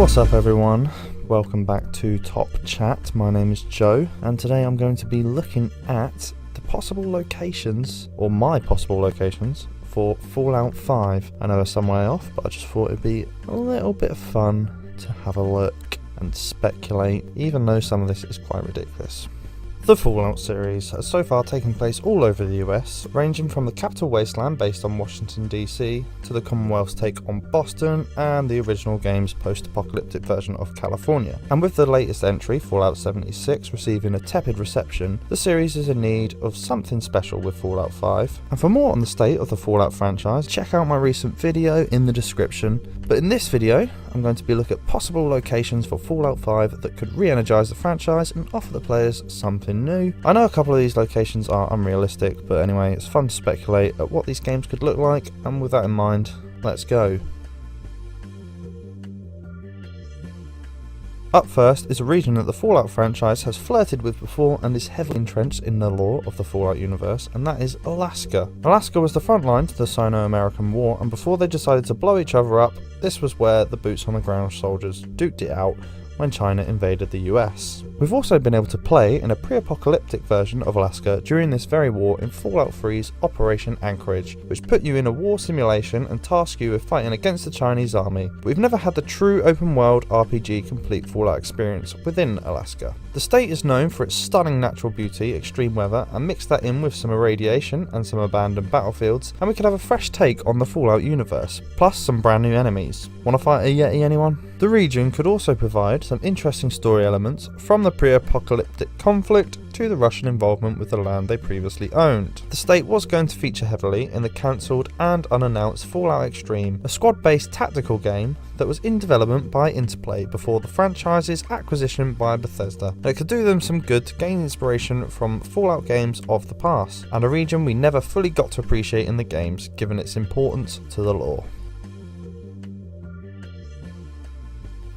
What's up everyone, welcome back to Top Chat. My name is Joe and today I'm going to be looking at the possible locations, or my possible locations, for Fallout 5. I know they're some way off, but I just thought it'd be a little bit of fun to have a look and speculate, even though some of this is quite ridiculous. The Fallout series has so far taken place all over the US, ranging from the Capital Wasteland based on Washington DC, to the Commonwealth's take on Boston, and the original game's post-apocalyptic version of California. And with the latest entry, Fallout 76, receiving a tepid reception, the series is in need of something special with Fallout 5. And for more on the state of the Fallout franchise, check out my recent video in the description. But in this video, I'm going to be looking at possible locations for Fallout 5 that could re-energise the franchise and offer the players something new. I know a couple of these locations are unrealistic, but anyway, it's fun to speculate at what these games could look like, and with that in mind, let's go. Up first is a region that the Fallout franchise has flirted with before and is heavily entrenched in the lore of the Fallout universe, and that is Alaska. Alaska was the front line to the Sino-American War, and before they decided to blow each other up, this was where the boots on the ground soldiers duked it out when China invaded the US. We've also been able to play in a pre-apocalyptic version of Alaska during this very war in Fallout 3's Operation Anchorage, which put you in a war simulation and tasked you with fighting against the Chinese army. But we've never had the true open world RPG complete Fallout experience within Alaska. The state is known for its stunning natural beauty, extreme weather, and mix that in with some irradiation and some abandoned battlefields, and we could have a fresh take on the Fallout universe, plus some brand new enemies. Wanna fight a Yeti, anyone? The region could also provide some interesting story elements, from the pre-apocalyptic conflict to the Russian involvement with the land they previously owned. The state was going to feature heavily in the cancelled and unannounced Fallout Extreme, a squad-based tactical game that was in development by Interplay before the franchise's acquisition by Bethesda, and it could do them some good to gain inspiration from Fallout games of the past, and a region we never fully got to appreciate in the games given its importance to the lore.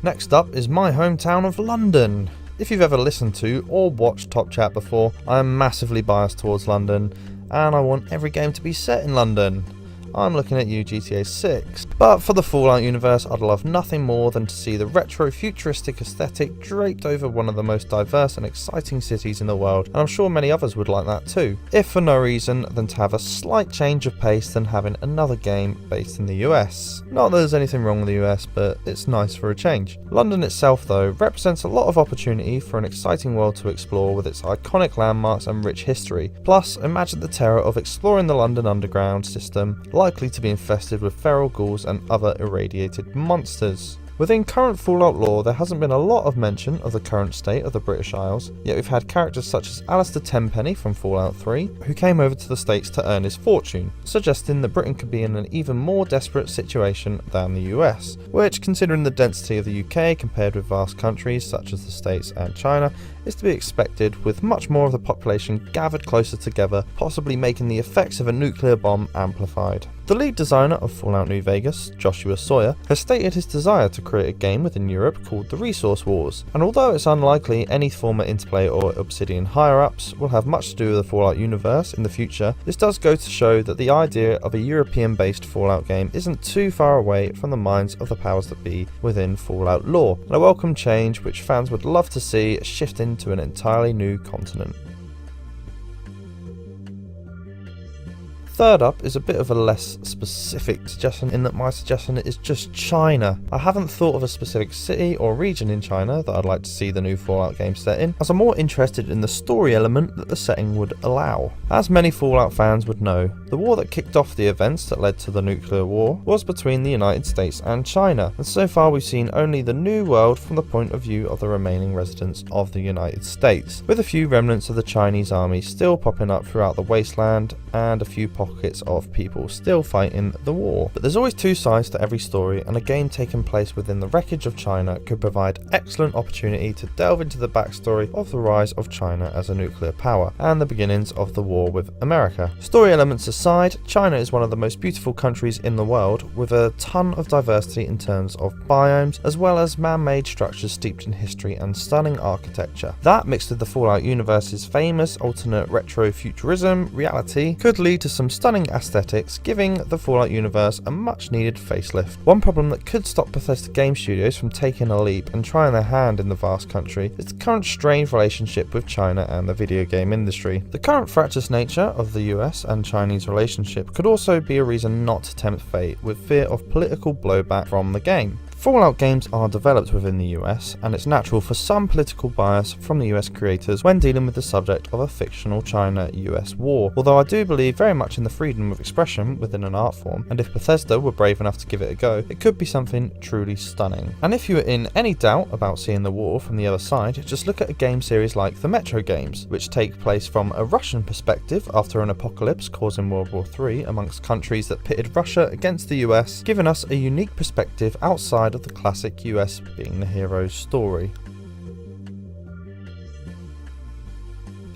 Next up is my hometown of London. If you've ever listened to or watched Top Chat before, I am massively biased towards London, and I want every game to be set in London. I'm looking at you, GTA 6. But for the Fallout universe, I'd love nothing more than to see the retro futuristic aesthetic draped over one of the most diverse and exciting cities in the world, and I'm sure many others would like that too, if for no reason than to have a slight change of pace than having another game based in the US. Not that there's anything wrong with the US, but it's nice for a change. London itself though represents a lot of opportunity for an exciting world to explore with its iconic landmarks and rich history. Plus, imagine the terror of exploring the London Underground system, likely to be infested with feral ghouls and other irradiated monsters. Within current Fallout lore, there hasn't been a lot of mention of the current state of the British Isles, yet we've had characters such as Alistair Tenpenny from Fallout 3, who came over to the States to earn his fortune, suggesting that Britain could be in an even more desperate situation than the US, which, considering the density of the UK compared with vast countries such as the States and China, is to be expected, with much more of the population gathered closer together, possibly making the effects of a nuclear bomb amplified. The lead designer of Fallout New Vegas, Joshua Sawyer, has stated his desire to create a game within Europe called The Resource Wars, and although it's unlikely any former Interplay or Obsidian higher-ups will have much to do with the Fallout universe in the future, this does go to show that the idea of a European-based Fallout game isn't too far away from the minds of the powers that be within Fallout lore, and a welcome change which fans would love to see shift into an entirely new continent. Third up is a bit of a less specific suggestion, in that my suggestion is just China. I haven't thought of a specific city or region in China that I'd like to see the new Fallout game set in, as I'm more interested in the story element that the setting would allow. As many Fallout fans would know, the war that kicked off the events that led to the nuclear war was between the United States and China, and so far we've seen only the new world from the point of view of the remaining residents of the United States, with a few remnants of the Chinese army still popping up throughout the wasteland and a few pockets of people still fighting the war. But there's always two sides to every story, and a game taking place within the wreckage of China could provide excellent opportunity to delve into the backstory of the rise of China as a nuclear power and the beginnings of the war with America. Story elements aside, China is one of the most beautiful countries in the world, with a ton of diversity in terms of biomes, as well as man-made structures steeped in history and stunning architecture. That, mixed with the Fallout universe's famous alternate retro-futurism reality, could lead to some stunning aesthetics, giving the Fallout universe a much needed facelift. One problem that could stop Bethesda game studios from taking a leap and trying their hand in the vast country is the current strained relationship with China and the video game industry. The current fractious nature of the US and Chinese relationship could also be a reason not to tempt fate with fear of political blowback from the game. Fallout games are developed within the US, and it's natural for some political bias from the US creators when dealing with the subject of a fictional China-US war, although I do believe very much in the freedom of expression within an art form, and if Bethesda were brave enough to give it a go, it could be something truly stunning. And if you are in any doubt about seeing the war from the other side, just look at a game series like the Metro games, which take place from a Russian perspective after an apocalypse causing World War III amongst countries that pitted Russia against the US, giving us a unique perspective outside of the classic US being the hero's story.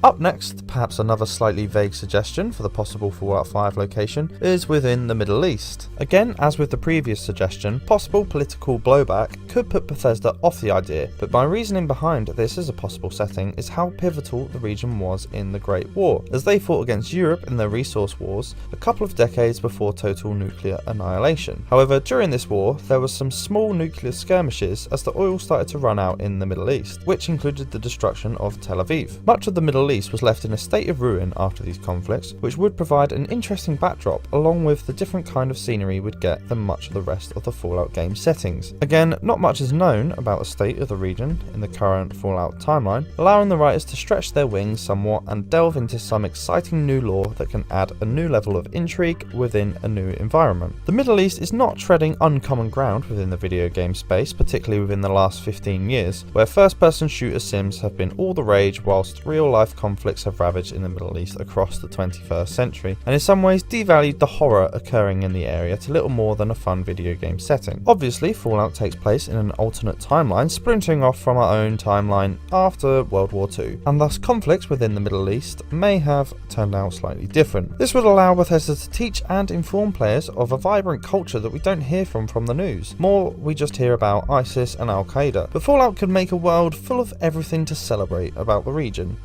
Up next, perhaps another slightly vague suggestion for the possible Fallout 5 location, is within the Middle East. Again, as with the previous suggestion, possible political blowback could put Bethesda off the idea, but my reasoning behind this as a possible setting is how pivotal the region was in the Great War, as they fought against Europe in their resource wars a couple of decades before total nuclear annihilation. However, during this war, there were some small nuclear skirmishes as the oil started to run out in the Middle East, which included the destruction of Tel Aviv. Much of the Middle East was left in a state of ruin after these conflicts, which would provide an interesting backdrop along with the different kind of scenery we'd get than much of the rest of the Fallout game settings. Again, not much is known about the state of the region in the current Fallout timeline, allowing the writers to stretch their wings somewhat and delve into some exciting new lore that can add a new level of intrigue within a new environment. The Middle East is not treading uncommon ground within the video game space, particularly within the last 15 years, where first-person shooter sims have been all the rage whilst real-life conflicts have ravaged in the Middle East across the 21st century, and in some ways devalued the horror occurring in the area to little more than a fun video game setting. Obviously, Fallout takes place in an alternate timeline, splintering off from our own timeline after World War II, and thus conflicts within the Middle East may have turned out slightly different. This would allow Bethesda to teach and inform players of a vibrant culture that we don't hear from the news. More, we just hear about ISIS and Al-Qaeda, but Fallout could make a world full of everything to celebrate about the region.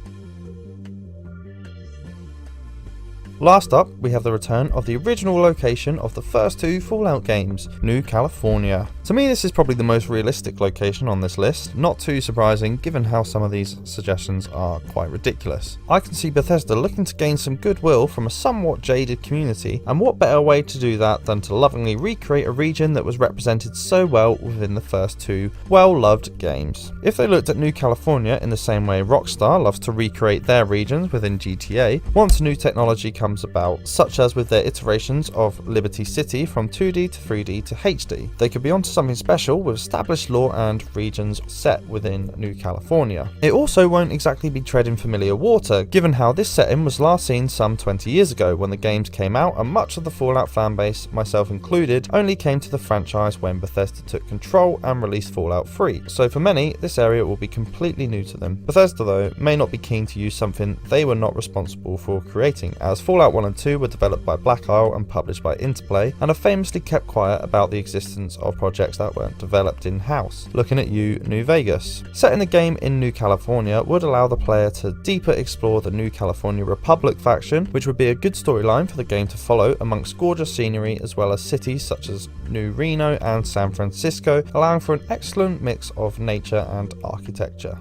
Last up, we have the return of the original location of the first two Fallout games, New California. To me, this is probably the most realistic location on this list, not too surprising given how some of these suggestions are quite ridiculous. I can see Bethesda looking to gain some goodwill from a somewhat jaded community, and what better way to do that than to lovingly recreate a region that was represented so well within the first two well-loved games. If they looked at New California in the same way Rockstar loves to recreate their regions within GTA, once new technology comes about, such as with their iterations of Liberty City from 2D to 3D to HD, they could be onto something special with established lore and regions set within New California. It also won't exactly be treading familiar water, given how this setting was last seen some 20 years ago when the games came out, and much of the Fallout fanbase, myself included, only came to the franchise when Bethesda took control and released Fallout 3, so for many, this area will be completely new to them. Bethesda, though, may not be keen to use something they were not responsible for creating, as Fallout 1 and 2 were developed by Black Isle and published by Interplay, and have famously kept quiet about the existence of projects that weren't developed in-house. Looking at you, New Vegas. Setting the game in New California would allow the player to deeper explore the New California Republic faction, which would be a good storyline for the game to follow amongst gorgeous scenery as well as cities such as New Reno and San Francisco, allowing for an excellent mix of nature and architecture.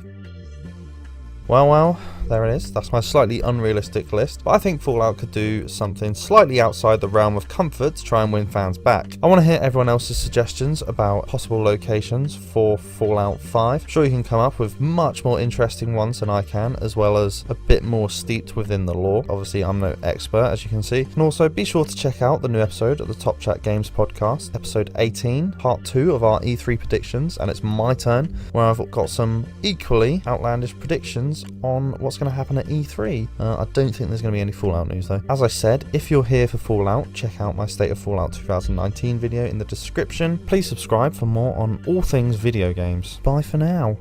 Well, there it is. That's my slightly unrealistic list, but I think Fallout could do something slightly outside the realm of comfort to try and win fans back. I want to hear everyone else's suggestions about possible locations for Fallout 5. I'm sure you can come up with much more interesting ones than I can, as well as a bit more steeped within the lore. Obviously, I'm no expert, as you can see. And also, be sure to check out the new episode of the Top Chat Games podcast, episode 18, part 2 of our E3 predictions, and it's my turn, where I've got some equally outlandish predictions on what's going to happen at E3. I don't think there's going to be any Fallout news though. As I said, if you're here for Fallout, check out my State of Fallout 2019 video in the description. Please subscribe for more on all things video games. Bye for now.